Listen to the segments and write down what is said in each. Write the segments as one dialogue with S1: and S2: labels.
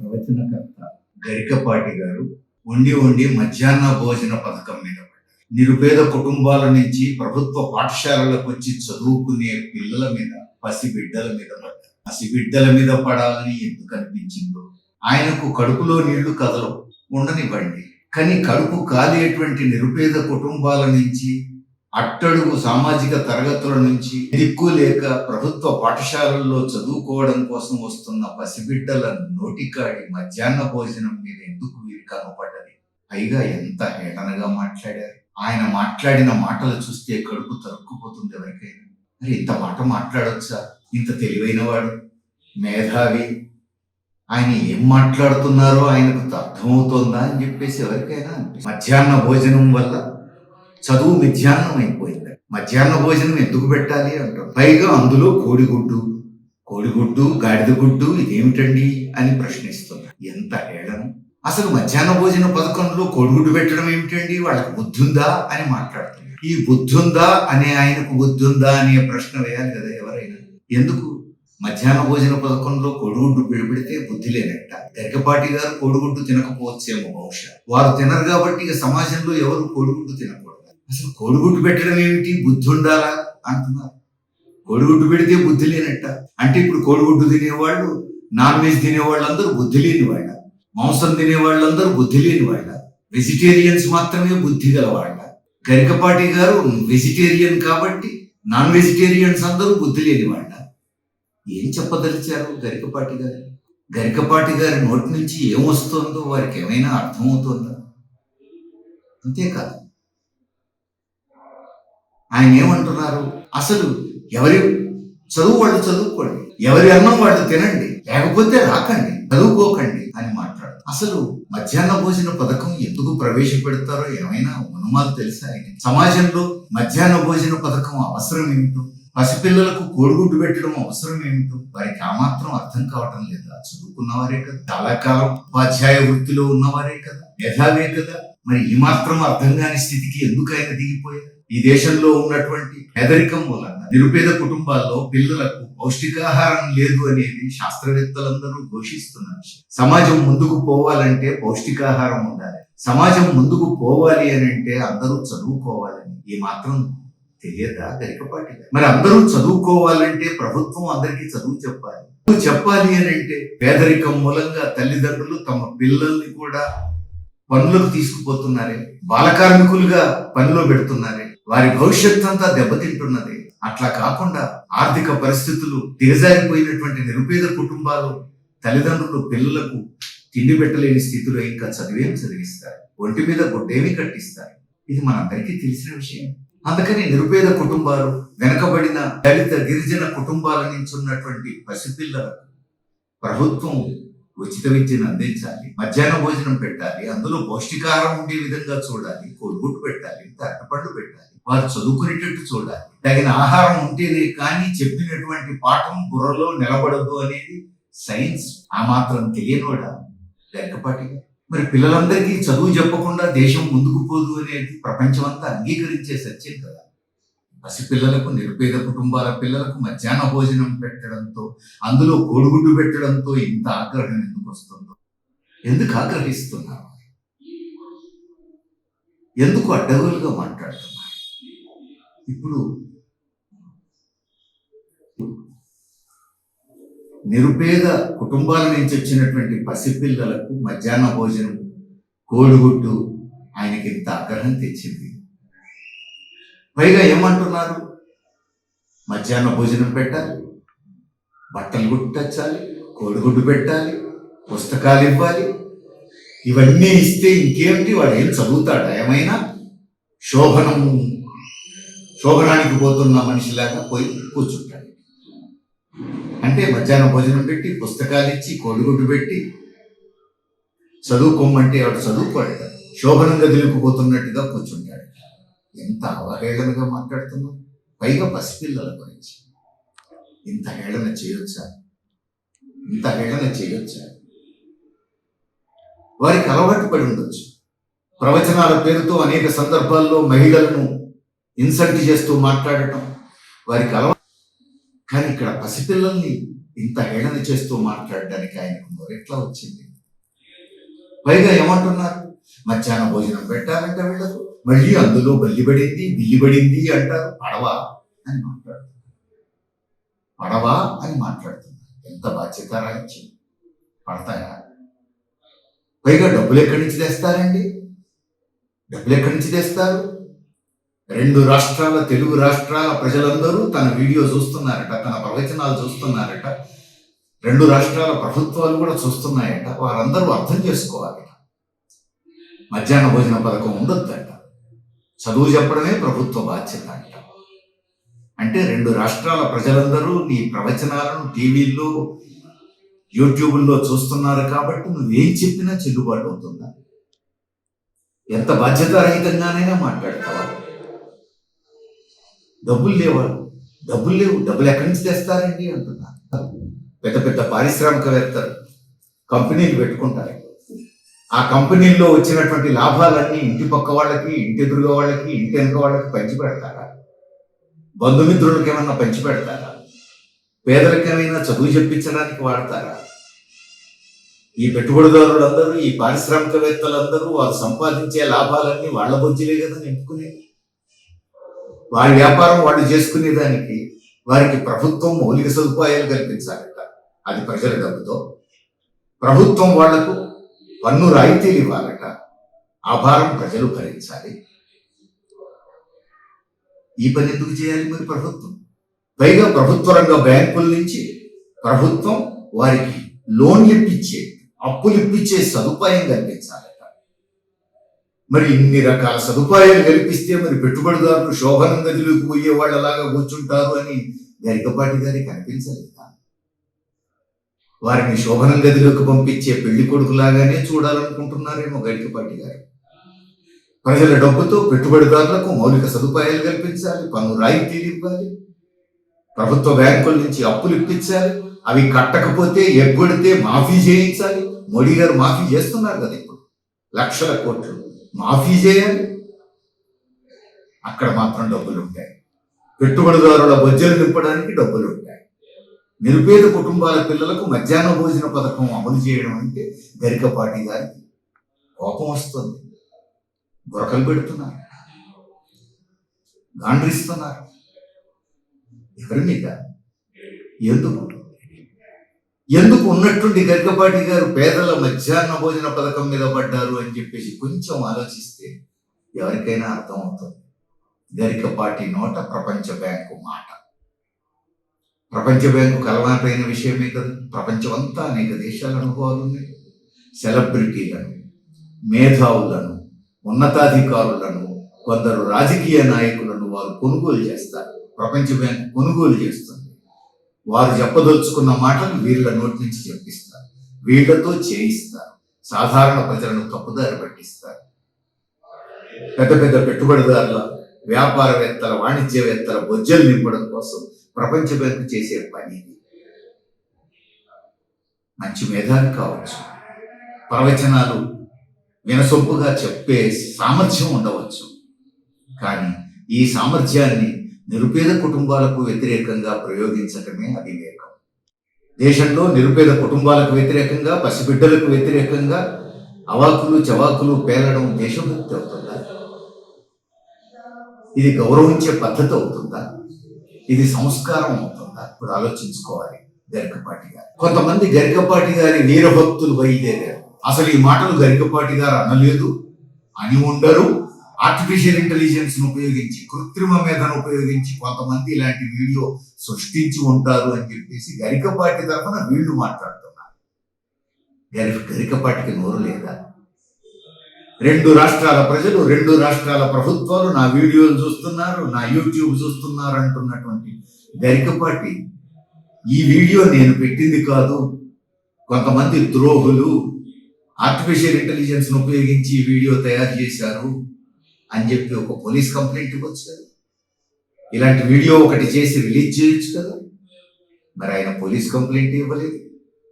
S1: ప్రవచనకర్త గరికపాటి గారు వండి మధ్యాహ్న భోజన పథకం మీద పడ్డారు. నిరుపేద కుటుంబాల నుంచి ప్రభుత్వ పాఠశాలలకు వచ్చి చదువుకునే పిల్లల మీద, పసిబిడ్డల మీద పడ్డారు. పసిబిడ్డల మీద పడాలని ఎందుకు అనిపించిందో, ఆయనకు కడుపులో నీళ్లు కదలవు, ఉండనివ్వండి. కానీ కడుపు కాలేటువంటి నిరుపేద కుటుంబాల నుంచి, అట్టడుగు సామాజిక తరగతుల నుంచి దిక్కు లేక ప్రభుత్వ పాఠశాలల్లో చదువుకోవడం కోసం వస్తున్న పసిబిడ్డల నోటికాడి మధ్యాహ్న భోజనం మీద ఎందుకు వీరికి కనపడ్డది? పైగా ఎంత హేళనగా మాట్లాడారు. ఆయన మాట్లాడిన మాటలు చూస్తే కడుపు తరుక్కుపోతుంది ఎవరికైనా. మరి ఇంత మాట మాట్లాడొచ్చా? ఇంత తెలివైన వాడు, మేధావి, ఆయన ఏం మాట్లాడుతున్నారో ఆయనకు అర్థమవుతోందా అని చెప్పేసి ఎవరికైనా మధ్యాహ్న భోజనం వల్ల చదువు మధ్యాహ్నం అయిపోయింది. మధ్యాహ్న భోజనం ఎందుకు పెట్టాలి అంటారు. పైగా అందులో కోడిగుడ్డు గాడిద గుడ్డు ఇదేమిటండి అని ప్రశ్నిస్తున్నారు. ఎంత హేళనం! అసలు మధ్యాహ్న భోజన పథకంలో కోడిగుడ్డు పెట్టడం ఏమిటండి, వాళ్ళకి బుద్ధి ఉందా అని మాట్లాడుతున్నారు. ఈ బుద్ధి ఉందా అనే ఆయనకు బుద్ధి ఉందా అనే ప్రశ్న వేయాలి కదా ఎవరైనా. ఎందుకు మధ్యాహ్న భోజన పథకంలో కోడిగుడ్డు పెడితే బుద్ధి లేనట్ట? గరికపాటి గారు కోడిగుడ్డు తినకపోవచ్చేమో, బహుశా వారు తినరు కాబట్టి ఇక సమాజంలో ఎవరు కోడిగుడ్డు తినకూడదు. అసలు కోడిగుడ్డు పెట్టడం ఏమిటి, బుద్ధి ఉండాలా అంటున్నారు. కోడిగుడ్డు పెడితే బుద్ధి లేనట్ట అంటే ఇప్పుడు కోడిగుడ్డు తినేవాళ్ళు, నాన్ వెజ్ తినేవాళ్ళందరూ బుద్ధి లేని వాళ్ళ, మాంసం తినేవాళ్ళందరూ బుద్ధి లేని వాళ్ళ, వెజిటేరియన్స్ మాత్రమే బుద్ధి గల వాళ్ళ. గరికపాటి గారు వెజిటేరియన్ కాబట్టి నాన్ వెజిటేరియన్స్ అందరూ బుద్ధి లేని వాళ్ళ. ఏం చెప్పదలిచారు గరికపాటి గారు? గరికపాటి గారి నోటి నుంచి ఏమొస్తుందో వారికి ఏమైనా అర్థమవుతుందా? అంతేకాదు, ఆయన ఏమంటున్నారు, అసలు ఎవరి చదువు వాళ్ళు చదువుకోండి, ఎవరి అన్నం వాళ్ళు తినండి, లేకపోతే రాకండి, చదువుకోకండి అని మాట్లాడు. అసలు మధ్యాహ్న భోజన పథకం ఎందుకు ప్రవేశపెడతారో ఏమైనా అనుమానాలు తెలుసా? సమాజంలో మధ్యాహ్న భోజన పథకం అవసరం ఏమిటో, పసిపిల్లలకు కోడిగుడ్డు పెట్టడం అవసరం ఏమిటో వారికి ఆ మాత్రం అర్థం కావటం లేదా? చదువుకున్నవారే కదా, చాలా కాలం ఉపాధ్యాయ వృత్తిలో ఉన్నవారే కదా, మేధావే కదా. మరి ఈ మాత్రం అర్థం కాని స్థితికి ఎందుకు ఆయన దిగిపోయారు? ఈ దేశంలో ఉన్నటువంటి పేదరికం మూలంగా నిరుపేద కుటుంబాల్లో పిల్లలకు పౌష్టికాహారం లేదు అనేది శాస్త్రవేత్తలందరూ ఘోషిస్తున్న విషయం. సమాజం ముందుకు పోవాలంటే పౌష్టికాహారం ఉండాలి. సమాజం ముందుకు పోవాలి అని అంటే అందరూ చదువుకోవాలని ఈ మాత్రం తెలియదా గరికపాటి? మరి అందరూ చదువుకోవాలంటే ప్రభుత్వం అందరికీ చదువు చెప్పాలి అని అంటే పేదరికం మూలంగా తల్లిదండ్రులు తమ పిల్లల్ని కూడా పనులకు తీసుకుపోతున్నారే, బాలకార్మికులుగా పనిలో పెడుతున్నారే, వారి భవిష్యత్తు అంతా దెబ్బతింటున్నది. అట్లా కాకుండా ఆర్థిక పరిస్థితులు దిగజారిపోయినటువంటి నిరుపేద కుటుంబాలు తల్లిదండ్రులు పిల్లలకు తిండి పెట్టలేని స్థితిలో ఇంకా చదివేమి చదివిస్తారు, ఒంటి మీద గుడ్డేమి కట్టిస్తారు. ఇది మనందరికీ తెలిసిన విషయం. అందుకని నిరుపేద కుటుంబాలు, వెనకబడిన దళిత గిరిజన కుటుంబాల నుంచి ఉన్నటువంటి పసిపిల్లలకు ప్రభుత్వం ఉచిత విద్యను అందించాలి, మధ్యాహ్న భోజనం పెట్టాలి, అందులో పౌష్టికాహారం ఉండే విధంగా చూడాలి, కోడిగుడ్డు పెట్టాలి, అరటిపండు పెట్టాలి, వారు చదువుకునేటట్టు చూడాలి. తగిన ఆహారం ఉంటేనే కానీ చెప్పినటువంటి పాఠం బుర్రలో నిలబడదు అనేది సైన్స్. ఆ మాత్రం తెలియనోడా గరికపాటి? మరి పిల్లలందరికీ చదువు చెప్పకుండా దేశం ముందుకు పోదు అనేది ప్రపంచం అంతా అంగీకరించే సత్యం కదా. పసిపిల్లలకు, నిరుపేద కుటుంబాల పిల్లలకు మధ్యాహ్న భోజనం పెట్టడంతో, అందులో కోడిగుడ్డు పెట్టడంతో ఇంత ఆగ్రహం ఎందుకు వస్తుందో, ఎందుకు ఆగ్రహిస్తున్నారు, ఎందుకు అడ్డగోలుగా మాట్లాడుతున్నారు? ఇప్పుడు నిరుపేద కుటుంబాల నుంచి వచ్చినటువంటి పసిపిల్లలకు మధ్యాహ్న భోజనం, కోడిగుడ్డు ఆయనకి ఇంత ఆగ్రహం తెచ్చింది. పైగా ఏమంటున్నారు, మధ్యాహ్న భోజనం పెట్టాలి, బట్టలు కుట్టచ్చాలి, కోడిగుడ్డు పెట్టాలి, పుస్తకాలు ఇవ్వాలి, ఇవన్నీ ఇస్తే ఇంకేమిటి, వాడు ఏం చదువుతాడా? ఏమైనా శోభనానికి పోతున్న మనిషిలాగా పోయి కూర్చుంటాడు. అంటే మధ్యాహ్న భోజనం పెట్టి, పుస్తకాలు ఇచ్చి, కోడిగుడ్డు పెట్టి చదువుకోమంటే వాడు చదువుకోడు, శోభనం గదిలోకి పోతున్నట్టుగా కూర్చుంటాడు. ఎంత అవహేళనగా మాట్లాడుతున్నాం. పైగా పసిపిల్లల గురించి ఇంత హేళన చేయొచ్చా? వారికి అలవాటు పడి ఉండొచ్చు. ప్రవచనాల పేరుతో అనేక సందర్భాల్లో మహిళలను ఇన్సల్ట్ చేస్తూ మాట్లాడటం వారికి అలవాటు. కానీ ఇక్కడ పసిపిల్లల్ని ఇంత హేళన చేస్తూ మాట్లాడడానికి ఆయనకు ఎట్లా వచ్చింది? పైగా ఏమంటున్నారు, మధ్యాహ్న భోజనం పెట్టాలంటే వీళ్ళకు, మళ్ళీ అందులో బల్లిబడింది బిల్లిబడింది అంటారు. పడవా అని మాట్లాడుతున్నారు, పడవా అని మాట్లాడుతున్నారు. ఎంత బాధ్యత రాయించి పడతాయా? పైగా డబ్బులు ఎక్కడి నుంచి తెస్తారండి? డబ్బులు ఎక్కడి నుంచి తెస్తారు? 2 రాష్ట్రాల తెలుగు రాష్ట్రాల ప్రజలందరూ తన వీడియో చూస్తున్నారట, తన ప్రవచనాలు చూస్తున్నారట, 2 రాష్ట్రాల ప్రభుత్వాలు కూడా చూస్తున్నాయట. వారందరూ అర్థం చేసుకోవాలట, మధ్యాహ్న భోజన పథకం ఉండొద్దట, చదువు చెప్పడమే ప్రభుత్వ బాధ్యత అంట. అంటే 2 రాష్ట్రాల ప్రజలందరూ నీ ప్రవచనాలను టీవీల్లో యూట్యూబ్లో చూస్తున్నారు కాబట్టి నువ్వేం చెప్పినా చెల్లుబాటు అవుతుందా? ఎంత బాధ్యతారహితంగానైనా మాట్లాడతావా? డబ్బులు లేవు, డబ్బులు ఎక్కడి నుంచి తెస్తారండి అంటున్నారు. పెద్ద పెద్ద పారిశ్రామికవేత్తలు కంపెనీలు పెట్టుకుంటారు. ఆ కంపెనీల్లో వచ్చినటువంటి లాభాలన్నీ ఇంటి పక్క వాళ్ళకి, ఇంటి ఎదురుగా వాళ్ళకి, ఇంటి వెనుక వాళ్ళకి పంచి పెడతారా? బంధుమిత్రులకు ఏమన్నా పంచి పెడతారా? పేదలకు ఏమైనా చదువు చెప్పించడానికి వాడతారా? ఈ పెట్టుబడిదారులందరూ, ఈ పారిశ్రామికవేత్తలందరూ వారు సంపాదించే లాభాలన్నీ వాళ్ళ బొజ్జులే కదా నింపుకునేది. వారి వ్యాపారం వాళ్ళు చేసుకునేదానికి వారికి ప్రభుత్వం మౌలిక సదుపాయాలు కల్పించాలట. అది ప్రజల డబ్బుతో. ప్రభుత్వం వాళ్లకు పన్ను రాయితీలు ఇవ్వాలట. ఆ భారం ప్రజలు భరించాలి. ఈ పని ఎందుకు చేయాలి మరి ప్రభుత్వం? పైగా ప్రభుత్వ రంగ బ్యాంకుల నుంచి ప్రభుత్వం వారికి లోన్లు ఇప్పించే, అప్పులు ఇప్పించే సదుపాయం కల్పించాలట. మరి ఇన్ని రకాల సదుపాయాలు కల్పిస్తే మరి పెట్టుబడిదారులు శోభనం గదిలోకి పోయే వాళ్ళలాగా కూర్చుంటారు అని గరికపాటి గారికి అనిపించలేదా? వారిని శోభనం గదిలోకి పంపించే పెళ్లి కొడుకులాగానే చూడాలనుకుంటున్నారేమో గరికపాటి గారు. ప్రజల డబ్బుతో పెట్టుబడిదారులకు మౌలిక సదుపాయాలు కల్పించాలి, పన్ను రాయితీలు ఇవ్వాలి, ప్రభుత్వ బ్యాంకుల నుంచి అప్పులు ఇప్పించాలి, అవి కట్టకపోతే ఎగ్గొడితే మాఫీ చేయించాలి. మోడీ గారు మాఫీ చేస్తున్నారు కదా ఇప్పుడు, లక్షల కోట్లు మాఫీ చేయాలి. అక్కడ మాత్రం డబ్బులు ఉంటాయి. పెట్టుబడిదారుల బొజ్జలు నింపడానికి డబ్బులు ఉంటాయి. నిరుపేద కుటుంబాల పిల్లలకు మధ్యాహ్న భోజన పథకం అమలు చేయడం అంటే గరికపాటి గారికి కోపం వస్తుంది. గురకలు పెడుతున్నారు, గాండ్రిస్తున్నారు. ఎవరి మీద? ఎందుకు ఉన్నట్టుండి గరికపాటి గారు పేదల మధ్యాహ్న భోజన పథకం మీద పడ్డారు అని చెప్పేసి కొంచెం ఆలోచిస్తే ఎవరికైనా అర్థమవుతుంది. గరికపాటి నోట ప్రపంచ బ్యాంకు మాట. ప్రపంచ బ్యాంకు కలవాటైన విషయమే కదా. ప్రపంచమంతా అనేక దేశాల అనుభవాలు ఉన్నాయి. సెలబ్రిటీలను, మేధావులను, ఉన్నతాధికారులను, కొందరు రాజకీయ నాయకులను వారు కొనుగోలు చేస్తారు. ప్రపంచ బ్యాంకు కొనుగోలు చేస్తుంది. వారు చెప్పదలుచుకున్న మాటలు వీళ్ళ నోటి నుంచి చెప్పిస్తారు, వీళ్లతో చేయిస్తారు, సాధారణ ప్రజలను తప్పుదారి పట్టిస్తారు. పెద్ద పెద్ద పెట్టుబడిదారుల, వ్యాపారవేత్తల, వాణిజ్యవేత్తల బొజ్జలు నింపడం కోసం ప్రపంచ బ్యాంకు చేసే పని. మంచి మేధావి కావచ్చు, ప్రవచనాలు వినసొంపుగా చెప్పే సామర్థ్యం ఉండవచ్చు, కానీ ఈ సామర్థ్యాన్ని నిరుపేద కుటుంబాలకు వ్యతిరేకంగా ప్రయోగించటమే అవివేకం. దేశంలో నిరుపేద కుటుంబాలకు వ్యతిరేకంగా, పసిబిడ్డలకు వ్యతిరేకంగా అవాకులు చవాకులు పేలడం దేశభక్తి అవుతుందా? ఇది గౌరవించే పద్ధతి అవుతుందా? ఇది సంస్కారం అవుతుందా? ఇప్పుడు ఆలోచించుకోవాలి గరికపాటి గారు. కొంతమంది గరికపాటి గారి వీరభక్తులు బయలుదేరారు. అసలు ఈ మాటలు గరికపాటి గారు అనలేదు, అని ఉండరు. ఆర్టిఫిషియల్ ఇంటెలిజెన్స్ ను ఉపయోగించి, కృత్రిమ మేధను ఉపయోగించి కొంతమంది ఇలాంటి వీడియో సృష్టించి ఉంటారు అని చెప్పేసి గరికపాటి తరఫున వీళ్ళు మాట్లాడుతున్నారు. గరికపాటికి నోరు లేదా? 2 రాష్ట్రాల ప్రజలు, 2 రాష్ట్రాల ప్రభుత్వాలు నా వీడియోలు చూస్తున్నారు, నా యూట్యూబ్ చూస్తున్నారు అంటున్నటువంటి గరికపాటి ఈ వీడియో నేను పెట్టింది కాదు, కొంతమంది ద్రోహులు ఆర్టిఫిషియల్ ఇంటెలిజెన్స్ ను ఉపయోగించి ఈ వీడియో తయారు చేశారు అని చెప్పి ఒక పోలీస్ కంప్లైంట్ ఇవ్వచ్చు కదా. ఇలాంటి వీడియో ఒకటి చేసి రిలీజ్ చేయొచ్చు కదా. మరి ఆయన పోలీస్ కంప్లైంట్ ఇవ్వలేదు.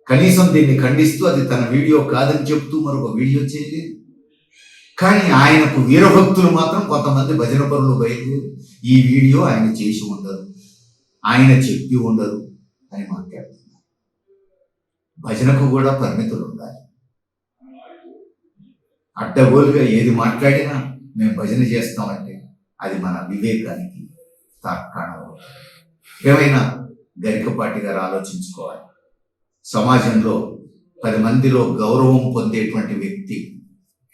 S1: కనీసం దీన్ని ఖండిస్తూ అది తన వీడియో కాదని చెప్తూ మరొక వీడియో చేయలేదు. కానీ ఆయనకు వీరభక్తులు మాత్రం కొంతమంది భజన పరులు బయలుదేరి ఈ వీడియో ఆయన చేసి ఉండరు, ఆయన చెప్పి ఉండరు అని మాట్లాడుతున్నారు. భజనకు కూడా పరిమితులు ఉండాలి. అడ్డగోలుగా ఏది మాట్లాడినా మేము భజన చేస్తామంటే అది మన వివేకానికి తార్కాణం. ఏమైనా గరికపాటి గారు ఆలోచించుకోవాలి. సమాజంలో 10 మందిలో గౌరవం పొందేటువంటి వ్యక్తి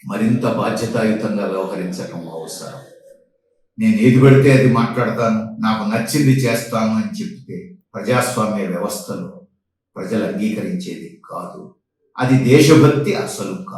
S1: మరింత బాధ్యతాయుతంగా వ్యవహరించటం అవసరం. నేను ఏది పడితే అది మాట్లాడతాను, నాకు నచ్చింది చేస్తాను అని చెప్తే ప్రజాస్వామ్య వ్యవస్థలో ప్రజలు అంగీకరించేది కాదు. అది దేశభక్తి అసలు కాదు.